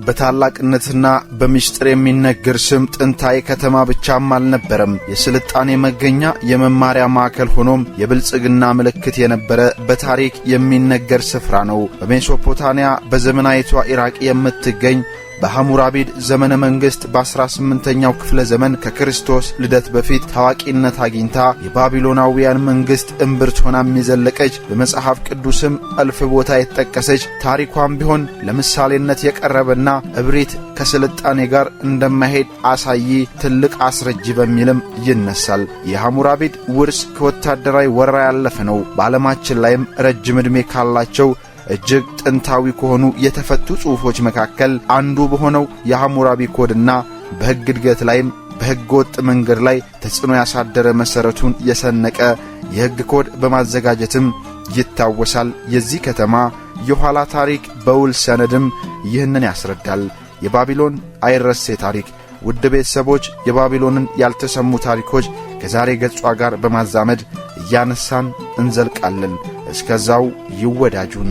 በታላቅነትና በሚስጥር የሚነገር ስም ጥንታዊ ከተማ ብቻም አልነበረም። የስልጣኔ መገኛ የመማሪያ ማዕከል ሆኖም የብልጽግና ምልክት የነበረ በታሪክ የሚነገር ስፍራ ነው። በሜሶፖታሚያ በዘመናዊቷ ኢራቅ የምትገኝ በሐሙራቢድ ዘመነ መንግስት በ18ኛው ክፍለ ዘመን ከክርስቶስ ልደት በፊት ታዋቂነት አግኝታ የባቢሎናውያን መንግስት እምብርት ሆና የሚዘለቀች በመጽሐፍ ቅዱስም እልፍ ቦታ የተጠቀሰች ታሪኳም ቢሆን ለምሳሌነት የቀረበና እብሪት ከስልጣኔ ጋር እንደማይሄድ አሳይ ትልቅ አስረጅ በሚልም ይነሳል። የሐሙራቢድ ውርስ ከወታደራዊ ወረራ ያለፈ ነው። በዓለማችን ላይም ረጅም ዕድሜ ካላቸው እጅግ ጥንታዊ ከሆኑ የተፈቱ ጽሑፎች መካከል አንዱ በሆነው የሐሙራቢ ኮድና በሕግ እድገት ላይም በሕገ ወጥ መንገድ ላይ ተጽዕኖ ያሳደረ መሠረቱን የሰነቀ የሕግ ኮድ በማዘጋጀትም ይታወሳል። የዚህ ከተማ የኋላ ታሪክ በውል ሰነድም ይህንን ያስረዳል። የባቢሎን አይረሴ ታሪክ። ውድ ቤተሰቦች የባቢሎንን ያልተሰሙ ታሪኮች ከዛሬ ገጿ ጋር በማዛመድ እያነሳን እንዘልቃለን። እስከዛው ይወዳጁን።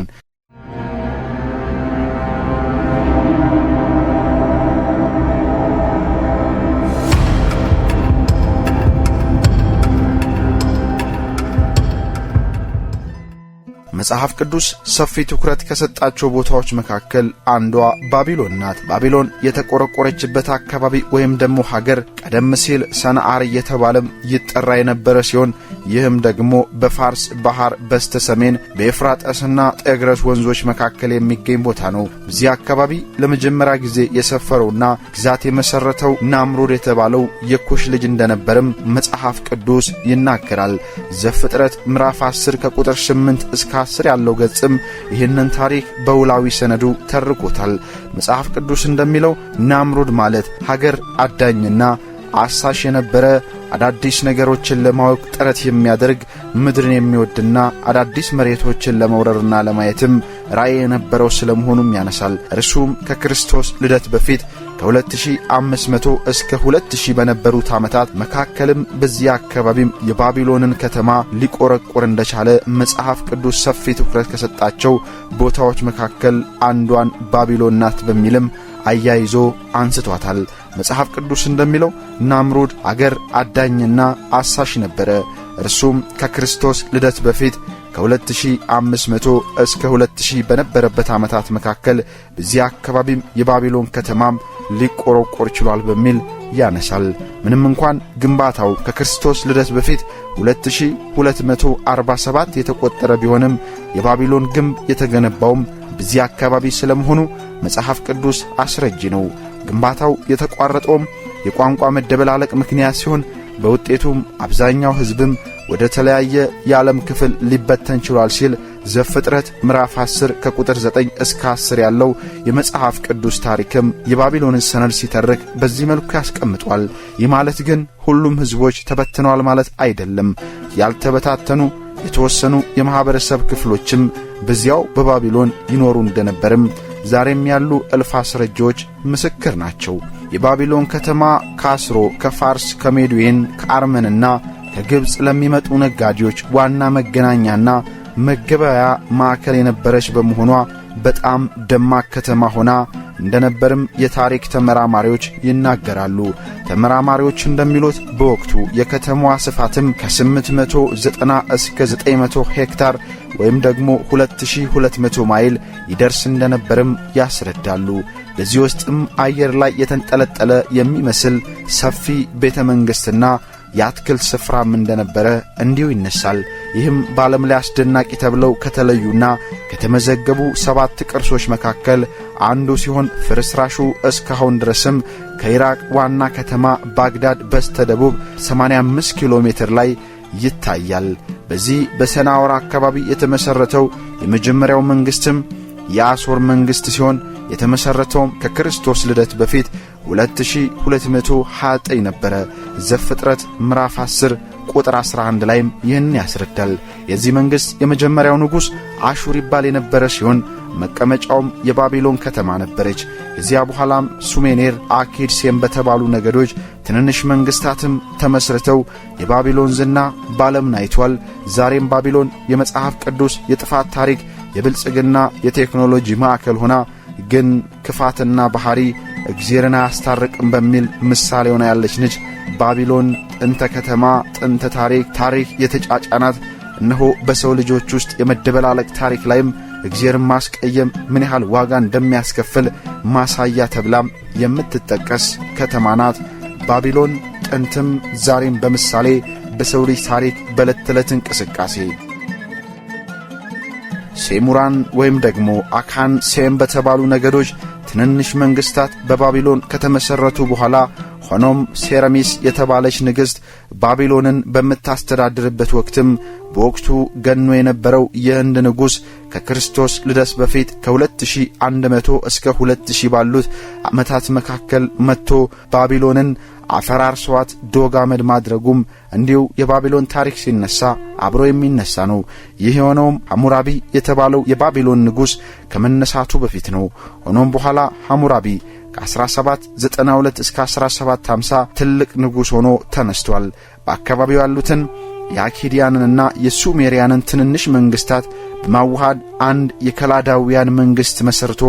መጽሐፍ ቅዱስ ሰፊ ትኩረት ከሰጣቸው ቦታዎች መካከል አንዷ ባቢሎን ናት። ባቢሎን የተቆረቆረችበት አካባቢ ወይም ደግሞ ሀገር ቀደም ሲል ሰንዓር እየተባለም ይጠራ የነበረ ሲሆን ይህም ደግሞ በፋርስ ባህር በስተ ሰሜን በኤፍራጥስና ጤግረስ ወንዞች መካከል የሚገኝ ቦታ ነው። በዚህ አካባቢ ለመጀመሪያ ጊዜ የሰፈረውና ግዛት የመሰረተው ናምሩድ የተባለው የኩሽ ልጅ እንደነበርም መጽሐፍ ቅዱስ ይናገራል። ዘፍጥረት ምዕራፍ 10 ከቁጥር 8 እስከ 10 ያለው ገጽም ይህንን ታሪክ በውላዊ ሰነዱ ተርኮታል። መጽሐፍ ቅዱስ እንደሚለው ናምሩድ ማለት ሀገር አዳኝና አሳሽ የነበረ አዳዲስ ነገሮችን ለማወቅ ጥረት የሚያደርግ ምድርን የሚወድና አዳዲስ መሬቶችን ለመውረርና ለማየትም ራእይ የነበረው ስለመሆኑም ያነሳል። እርሱም ከክርስቶስ ልደት በፊት ከ2500 እስከ 2000 በነበሩት ዓመታት መካከልም በዚህ አካባቢም የባቢሎንን ከተማ ሊቆረቆር እንደቻለ መጽሐፍ ቅዱስ ሰፊ ትኩረት ከሰጣቸው ቦታዎች መካከል አንዷን ባቢሎን ናት በሚልም አያይዞ አንስቷታል። መጽሐፍ ቅዱስ እንደሚለው ናምሩድ አገር አዳኝና አሳሽ ነበረ። እርሱም ከክርስቶስ ልደት በፊት ከ2500 እስከ 2000 በነበረበት ዓመታት መካከል በዚህ አካባቢም የባቢሎን ከተማም ሊቆረቆር ችሏል በሚል ያነሳል። ምንም እንኳን ግንባታው ከክርስቶስ ልደት በፊት 2247 የተቆጠረ ቢሆንም የባቢሎን ግንብ የተገነባውም በዚህ አካባቢ ስለመሆኑ መጽሐፍ ቅዱስ አስረጅ ነው። ግንባታው የተቋረጠውም የቋንቋ መደበላለቅ ምክንያት ሲሆን በውጤቱም አብዛኛው ሕዝብም ወደ ተለያየ የዓለም ክፍል ሊበተን ችሏል ሲል ዘፍጥረት ምዕራፍ 10 ከቁጥር 9 እስከ 10 ያለው የመጽሐፍ ቅዱስ ታሪክም የባቢሎንን ሰነድ ሲተርክ በዚህ መልኩ ያስቀምጧል። ይህ ማለት ግን ሁሉም ሕዝቦች ተበትነዋል ማለት አይደለም። ያልተበታተኑ የተወሰኑ የማህበረሰብ ክፍሎችም በዚያው በባቢሎን ይኖሩ እንደነበርም ዛሬም ያሉ እልፍ አስረጆች ምስክር ናቸው። የባቢሎን ከተማ ከአስሮ፣ ከፋርስ፣ ከሜዶን፣ ከአርመንና ከግብጽ ለሚመጡ ነጋዴዎች ዋና መገናኛና መገበያያ ማዕከል የነበረች በመሆኗ በጣም ደማቅ ከተማ ሆና እንደነበርም የታሪክ ተመራማሪዎች ይናገራሉ። ተመራማሪዎች እንደሚሉት በወቅቱ የከተማዋ ስፋትም ከ890 እስከ 900 ሄክታር ወይም ደግሞ 2200 ማይል ይደርስ እንደነበርም ያስረዳሉ። በዚህ ውስጥም አየር ላይ የተንጠለጠለ የሚመስል ሰፊ ቤተ መንግሥትና የአትክልት ስፍራም እንደነበረ እንዲሁ ይነሳል። ይህም በዓለም ላይ አስደናቂ ተብለው ከተለዩና ከተመዘገቡ 7 ቅርሶች መካከል አንዱ ሲሆን ፍርስራሹ እስካሁን ድረስም ከኢራቅ ዋና ከተማ ባግዳድ በስተደቡብ 85 ኪሎ ሜትር ላይ ይታያል። በዚህ በሰናዖር አካባቢ የተመሠረተው የመጀመሪያው መንግሥትም የአሦር መንግሥት ሲሆን የተመሠረተውም ከክርስቶስ ልደት በፊት 2229 ነበረ። ዘፍጥረት ምዕራፍ 10 ቁጥር 11 ላይም ይህን ያስረዳል። የዚህ መንግሥት የመጀመሪያው ንጉሥ አሹር ይባል የነበረ ሲሆን መቀመጫውም የባቢሎን ከተማ ነበረች። ከዚያ በኋላም ሱሜኔር፣ አኪድ፣ ሴም በተባሉ ነገዶች ትንንሽ መንግሥታትም ተመስርተው የባቢሎን ዝና ባለም ናይቷል። ዛሬም ባቢሎን የመጽሐፍ ቅዱስ የጥፋት ታሪክ የብልጽግና የቴክኖሎጂ ማዕከል ሆና ግን ክፋትና ባህሪ እግዚአብሔርን አያስታርቅም በሚል ምሳሌ ሆና ያለች ነች። ባቢሎን ጥንተ ከተማ፣ ጥንተ ታሪክ የተጫጫናት እነሆ በሰው ልጆች ውስጥ የመደበላለቅ ታሪክ ላይም እግዚአብሔርን ማስቀየም ምን ያህል ዋጋ እንደሚያስከፍል ማሳያ ተብላም የምትጠቀስ ከተማ ናት። ባቢሎን ጥንትም ዛሬም በምሳሌ በሰው ልጅ ታሪክ በዕለት ተዕለት እንቅስቃሴ ሴሙራን ወይም ደግሞ አካን፣ ሴም በተባሉ ነገዶች ትንንሽ መንግስታት በባቢሎን ከተመሰረቱ በኋላ ሆኖም ሴረሚስ የተባለች ንግሥት ባቢሎንን በምታስተዳድርበት ወቅትም በወቅቱ ገኖ የነበረው የህንድ ንጉሥ ከክርስቶስ ልደት በፊት ከ2100 እስከ 2000 ባሉት ዓመታት መካከል መጥቶ ባቢሎንን አፈራርሷት ዶግ አመድ ማድረጉም እንዲሁ የባቢሎን ታሪክ ሲነሳ አብሮ የሚነሳ ነው። ይህ የሆነውም ሐሙራቢ የተባለው የባቢሎን ንጉሥ ከመነሳቱ በፊት ነው። ሆኖም በኋላ ሐሙራቢ ከ1792 እስከ 1750 ትልቅ ንጉሥ ሆኖ ተነስቷል። በአካባቢው ያሉትን የአኪዲያንንና የሱሜሪያንን ትንንሽ መንግስታት በማዋሃድ አንድ የከላዳውያን መንግስት መስርቶ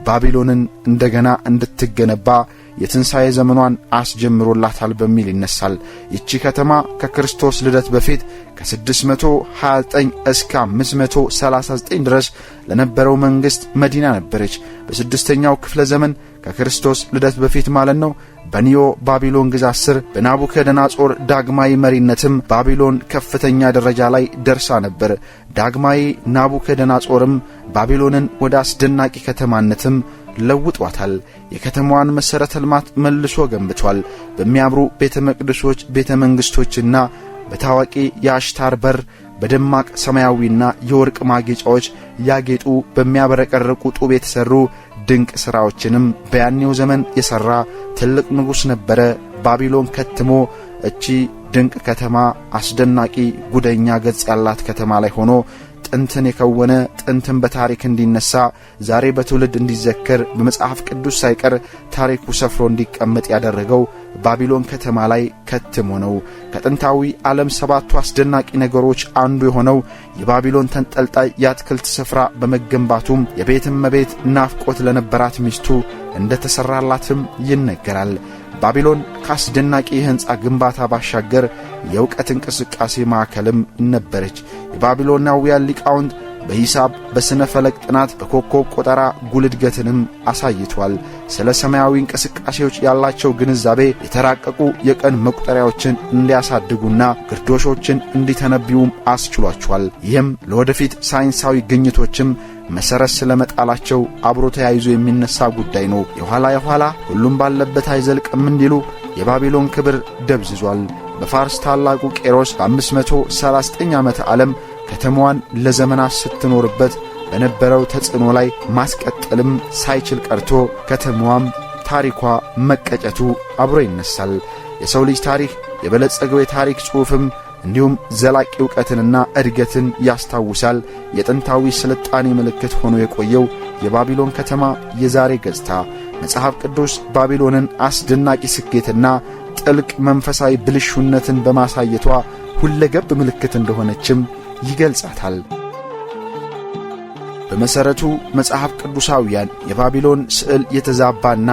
ባቢሎንን እንደገና እንድትገነባ የትንሣኤ ዘመኗን አስጀምሮላታል በሚል ይነሳል። ይቺ ከተማ ከክርስቶስ ልደት በፊት ከ629 እስከ 539 ድረስ ለነበረው መንግስት መዲና ነበረች። በስድስተኛው ክፍለ ዘመን ከክርስቶስ ልደት በፊት ማለት ነው በኒዮ ባቢሎን ግዛት ስር በናቡከደነጾር ዳግማዊ መሪነትም ባቢሎን ከፍተኛ ደረጃ ላይ ደርሳ ነበር። ዳግማዊ ናቡከደነጾርም ባቢሎንን ወደ አስደናቂ ከተማነትም ለውጧታል። የከተማዋን መሠረተ ልማት መልሶ ገንብቷል። በሚያምሩ ቤተ መቅደሶች፣ ቤተ መንግሥቶችና በታዋቂ የአሽታር በር በደማቅ ሰማያዊና የወርቅ ማጌጫዎች ያጌጡ በሚያበረቀርቁ ጡብ የተሰሩ ድንቅ ሥራዎችንም በያኔው ዘመን የሠራ ትልቅ ንጉሥ ነበረ። ባቢሎን ከትሞ እቺ ድንቅ ከተማ አስደናቂ ጉደኛ ገጽ ያላት ከተማ ላይ ሆኖ ጥንትን የከወነ ጥንትን በታሪክ እንዲነሳ ዛሬ በትውልድ እንዲዘከር በመጽሐፍ ቅዱስ ሳይቀር ታሪኩ ሰፍሮ እንዲቀመጥ ያደረገው ባቢሎን ከተማ ላይ ከትሞ ነው። ከጥንታዊ ዓለም ሰባቱ አስደናቂ ነገሮች አንዱ የሆነው የባቢሎን ተንጠልጣይ የአትክልት ስፍራ በመገንባቱም የቤት እመቤት ናፍቆት ለነበራት ሚስቱ እንደተሰራላትም ይነገራል። ባቢሎን ካስደናቂ የሕንጻ ግንባታ ባሻገር የእውቀት እንቅስቃሴ ማዕከልም ነበረች። የባቢሎናውያን ሊቃውንት በሂሳብ፣ በስነ ፈለክ ጥናት፣ በኮከብ ቆጠራ ጉል እድገትንም አሳይቷል። ስለ ሰማያዊ እንቅስቃሴዎች ያላቸው ግንዛቤ የተራቀቁ የቀን መቁጠሪያዎችን እንዲያሳድጉና ግርዶሾችን እንዲተነብዩም አስችሏቸዋል። ይህም ለወደፊት ሳይንሳዊ ግኝቶችም መሰረት ስለመጣላቸው አብሮ ተያይዞ የሚነሳ ጉዳይ ነው። የኋላ ሁሉም ባለበት አይዘልቅም እንዲሉ የባቢሎን ክብር ደብዝዟል። በፋርስ ታላቁ ቄሮስ በ539 ዓመተ ዓለም ከተማዋን ለዘመናት ስትኖርበት በነበረው ተጽዕኖ ላይ ማስቀጠልም ሳይችል ቀርቶ ከተማዋም ታሪኳ መቀጨቱ አብሮ ይነሳል። የሰው ልጅ ታሪክ የበለጸገው የታሪክ ጽሑፍም እንዲሁም ዘላቂ ዕውቀትንና እድገትን ያስታውሳል። የጥንታዊ ስልጣኔ ምልክት ሆኖ የቆየው የባቢሎን ከተማ የዛሬ ገጽታ መጽሐፍ ቅዱስ ባቢሎንን አስደናቂ ስኬትና ጥልቅ መንፈሳዊ ብልሹነትን በማሳየቷ ሁለገብ ምልክት እንደሆነችም ይገልጻታል። በመሰረቱ መጽሐፍ ቅዱሳውያን የባቢሎን ስዕል የተዛባና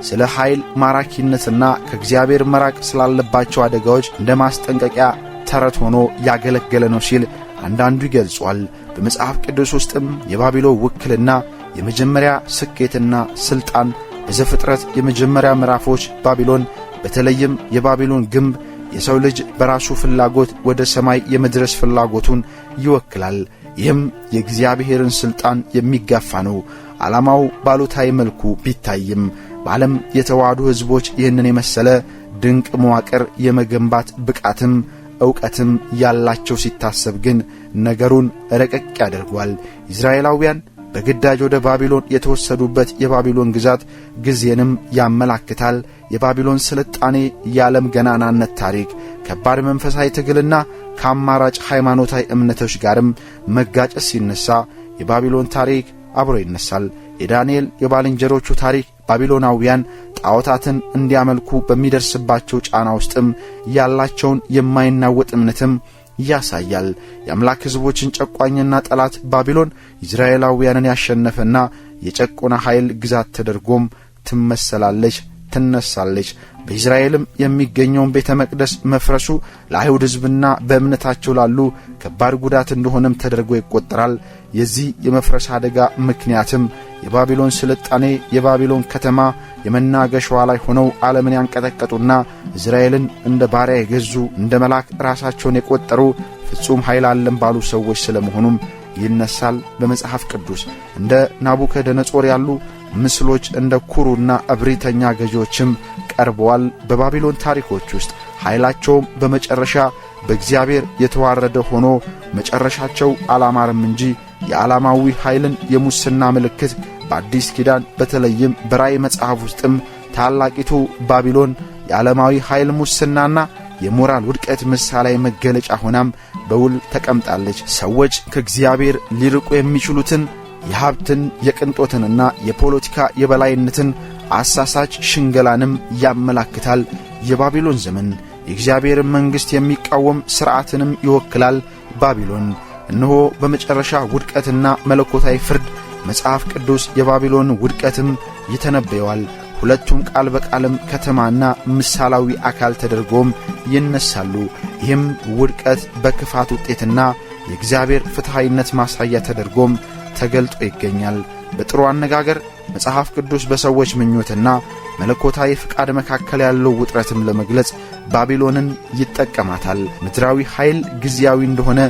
ስለ ኃይል ማራኪነትና ከእግዚአብሔር መራቅ ስላለባቸው አደጋዎች እንደ ማስጠንቀቂያ ተረት ሆኖ ያገለገለ ነው ሲል አንዳንዱ ይገልጿል። በመጽሐፍ ቅዱስ ውስጥም የባቢሎን ውክልና የመጀመሪያ ስኬትና ስልጣን በዘፍጥረት የመጀመሪያ ምዕራፎች ባቢሎን በተለይም የባቢሎን ግንብ የሰው ልጅ በራሱ ፍላጎት ወደ ሰማይ የመድረስ ፍላጎቱን ይወክላል። ይህም የእግዚአብሔርን ስልጣን የሚጋፋ ነው። ዓላማው ባሉታዊ መልኩ ቢታይም በዓለም የተዋሃዱ ሕዝቦች ይህንን የመሰለ ድንቅ መዋቅር የመገንባት ብቃትም ዕውቀትም ያላቸው ሲታሰብ ግን ነገሩን ረቀቅ ያደርጓል። እስራኤላውያን በግዳጅ ወደ ባቢሎን የተወሰዱበት የባቢሎን ግዛት ጊዜንም ያመላክታል። የባቢሎን ስልጣኔ የዓለም ገናናነት ታሪክ ከባድ መንፈሳዊ ትግልና ከአማራጭ ሃይማኖታዊ እምነቶች ጋርም መጋጨት ሲነሳ የባቢሎን ታሪክ አብሮ ይነሳል። የዳንኤል የባልንጀሮቹ ታሪክ ባቢሎናውያን ጣዖታትን እንዲያመልኩ በሚደርስባቸው ጫና ውስጥም ያላቸውን የማይናወጥ እምነትም ያሳያል። የአምላክ ሕዝቦችን ጨቋኝና ጠላት ባቢሎን እስራኤላውያንን ያሸነፈና የጨቆነ ኃይል ግዛት ተደርጎም ትመሰላለች ትነሳለች። በእስራኤልም የሚገኘውን ቤተ መቅደስ መፍረሱ ለአይሁድ ሕዝብና በእምነታቸው ላሉ ከባድ ጉዳት እንደሆነም ተደርጎ ይቆጠራል። የዚህ የመፍረስ አደጋ ምክንያትም የባቢሎን ስልጣኔ የባቢሎን ከተማ የመናገሻዋ ላይ ሆነው ዓለምን ያንቀጠቀጡና እስራኤልን እንደ ባሪያ የገዙ እንደ መልአክ ራሳቸውን የቆጠሩ ፍጹም ኃይል አለን ባሉ ሰዎች ስለመሆኑም ይነሳል። በመጽሐፍ ቅዱስ እንደ ናቡከደነጾር ያሉ ምስሎች እንደ ኩሩና እብሪተኛ ገዢዎችም ቀርበዋል። በባቢሎን ታሪኮች ውስጥ ኃይላቸውም በመጨረሻ በእግዚአብሔር የተዋረደ ሆኖ መጨረሻቸው አላማረም እንጂ የዓላማዊ ኃይልን የሙስና ምልክት በአዲስ ኪዳን በተለይም በራእይ መጽሐፍ ውስጥም ታላቂቱ ባቢሎን የዓለማዊ ኃይል ሙስናና የሞራል ውድቀት ምሳሌያዊ መገለጫ ሆናም በውል ተቀምጣለች። ሰዎች ከእግዚአብሔር ሊርቁ የሚችሉትን የሀብትን የቅንጦትንና የፖለቲካ የበላይነትን አሳሳች ሽንገላንም ያመላክታል። የባቢሎን ዘመን የእግዚአብሔርን መንግሥት የሚቃወም ሥርዓትንም ይወክላል። ባቢሎን እነሆ በመጨረሻ ውድቀትና መለኮታዊ ፍርድ መጽሐፍ ቅዱስ የባቢሎን ውድቀትም ይተነበየዋል። ሁለቱም ቃል በቃልም ከተማና ምሳላዊ አካል ተደርጎም ይነሳሉ። ይህም ውድቀት በክፋት ውጤትና የእግዚአብሔር ፍትሐዊነት ማሳያ ተደርጎም ተገልጦ ይገኛል። በጥሩ አነጋገር መጽሐፍ ቅዱስ በሰዎች ምኞትና መለኮታዊ ፍቃድ መካከል ያለው ውጥረትም ለመግለጽ ባቢሎንን ይጠቀማታል። ምድራዊ ኃይል ጊዜያዊ እንደሆነ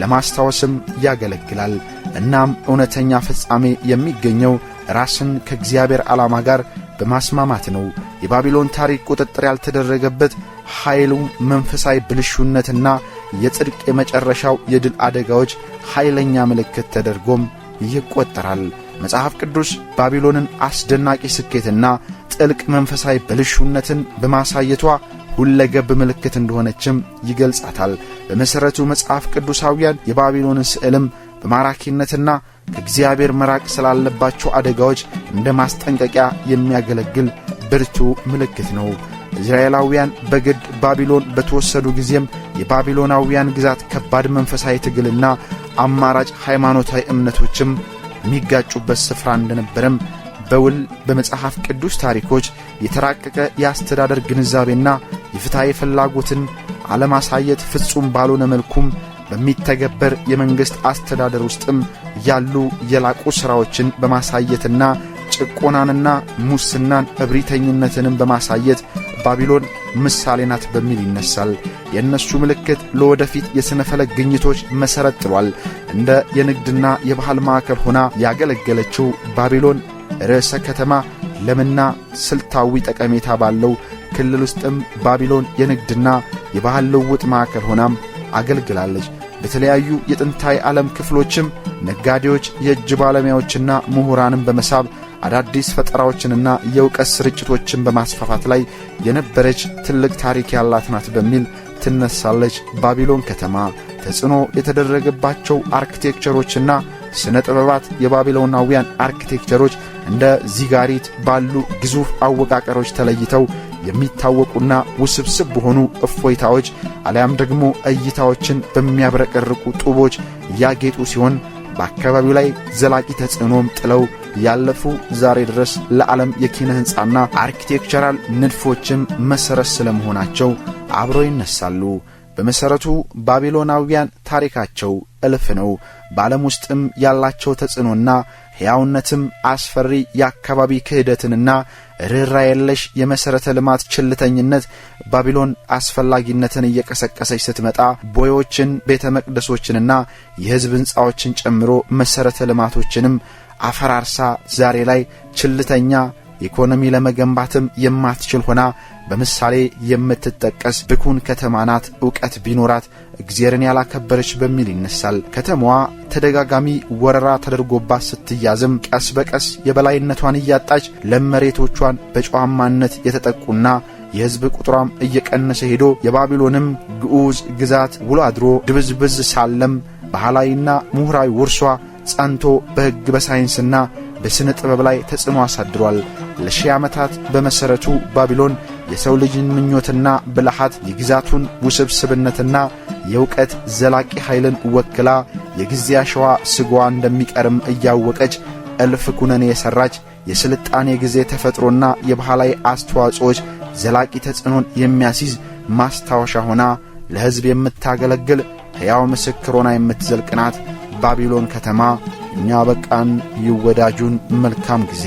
ለማስታወስም ያገለግላል። እናም እውነተኛ ፍጻሜ የሚገኘው ራስን ከእግዚአብሔር ዓላማ ጋር በማስማማት ነው። የባቢሎን ታሪክ ቁጥጥር ያልተደረገበት ኃይሉ መንፈሳዊ ብልሹነትና የጽድቅ የመጨረሻው የድል አደጋዎች ኃይለኛ ምልክት ተደርጎም ይቆጠራል። መጽሐፍ ቅዱስ ባቢሎንን አስደናቂ ስኬትና ጥልቅ መንፈሳዊ ብልሹነትን በማሳየቷ ሁለገብ ምልክት እንደሆነችም ይገልጻታል። በመሠረቱ መጽሐፍ ቅዱሳውያን የባቢሎንን ስዕልም በማራኪነትና ከእግዚአብሔር መራቅ ስላለባቸው አደጋዎች እንደ ማስጠንቀቂያ የሚያገለግል ብርቱ ምልክት ነው። እስራኤላውያን በግድ ባቢሎን በተወሰዱ ጊዜም የባቢሎናውያን ግዛት ከባድ መንፈሳዊ ትግልና አማራጭ ሃይማኖታዊ እምነቶችም የሚጋጩበት ስፍራ እንደነበረም በውል በመጽሐፍ ቅዱስ ታሪኮች የተራቀቀ የአስተዳደር ግንዛቤና የፍትሐዊ ፍላጎትን አለማሳየት ፍጹም ባልሆነ መልኩም በሚተገበር የመንግሥት አስተዳደር ውስጥም ያሉ የላቁ ሥራዎችን በማሳየትና ጭቆናንና ሙስናን እብሪተኝነትንም በማሳየት ባቢሎን ምሳሌ ናት በሚል ይነሳል። የእነሱ ምልክት ለወደፊት የሥነ ፈለክ ግኝቶች መሠረት ጥሏል። እንደ የንግድና የባህል ማዕከል ሆና ያገለገለችው ባቢሎን ርዕሰ ከተማ ለምና ስልታዊ ጠቀሜታ ባለው ክልል ውስጥም ባቢሎን የንግድና የባህል ልውውጥ ማዕከል ሆናም አገልግላለች። በተለያዩ የጥንታዊ ዓለም ክፍሎችም ነጋዴዎች፣ የእጅ ባለሙያዎችና ምሁራንን በመሳብ አዳዲስ ፈጠራዎችንና የእውቀት ስርጭቶችን በማስፋፋት ላይ የነበረች ትልቅ ታሪክ ያላት ናት በሚል ትነሳለች። ባቢሎን ከተማ ተጽዕኖ የተደረገባቸው አርኪቴክቸሮችና ስነ ጥበባት የባቢሎናውያን አርኪቴክቸሮች እንደ ዚጋሪት ባሉ ግዙፍ አወቃቀሮች ተለይተው የሚታወቁና ውስብስብ በሆኑ እፎይታዎች አሊያም ደግሞ እይታዎችን በሚያብረቀርቁ ጡቦች ያጌጡ ሲሆን በአካባቢው ላይ ዘላቂ ተጽዕኖም ጥለው ያለፉ ዛሬ ድረስ ለዓለም የኪነ ሕንጻና አርኪቴክቸራል ንድፎችም መሠረት ስለመሆናቸው አብረው ይነሳሉ። በመሠረቱ ባቢሎናውያን ታሪካቸው እልፍ ነው። በዓለም ውስጥም ያላቸው ተጽዕኖና ሕያውነትም አስፈሪ የአካባቢ ክህደትንና ርኅራኄ የለሽ የመሠረተ ልማት ችልተኝነት ባቢሎን አስፈላጊነትን እየቀሰቀሰች ስትመጣ ቦዮችን፣ ቤተ መቅደሶችንና የሕዝብ ሕንጻዎችን ጨምሮ መሠረተ ልማቶችንም አፈራርሳ ዛሬ ላይ ችልተኛ ኢኮኖሚ ለመገንባትም የማትችል ሆና በምሳሌ የምትጠቀስ ብኩን ከተማ ናት። ዕውቀት ቢኖራት እግዚአብሔርን ያላከበረች በሚል ይነሳል። ከተማዋ ተደጋጋሚ ወረራ ተደርጎባት ስትያዝም ቀስ በቀስ የበላይነቷን እያጣች ለመሬቶቿን በጨዋማነት የተጠቁና የሕዝብ ቁጥሯም እየቀነሰ ሄዶ የባቢሎንም ግዑዝ ግዛት ውሎ አድሮ ድብዝብዝ ሳለም ባህላዊና ምሁራዊ ውርሷ ጸንቶ በሕግ በሳይንስና በስነ ጥበብ ላይ ተጽዕኖ አሳድሯል። ለሺህ ዓመታት በመሠረቱ ባቢሎን የሰው ልጅን ምኞትና ብልሃት የግዛቱን ውስብስብነትና የእውቀት ዘላቂ ኃይልን ወክላ የጊዜ አሸዋ ስጓ እንደሚቀርም እያወቀች እልፍ ኩነኔ የሠራች የስልጣኔ ጊዜ ተፈጥሮና የባህላዊ አስተዋጽኦች ዘላቂ ተጽዕኖን የሚያስይዝ ማስታወሻ ሆና ለሕዝብ የምታገለግል ሕያው ምስክር ሆና የምትዘልቅ ናት ባቢሎን ከተማ። እኛ በቃን። ይወዳጁን። መልካም ጊዜ።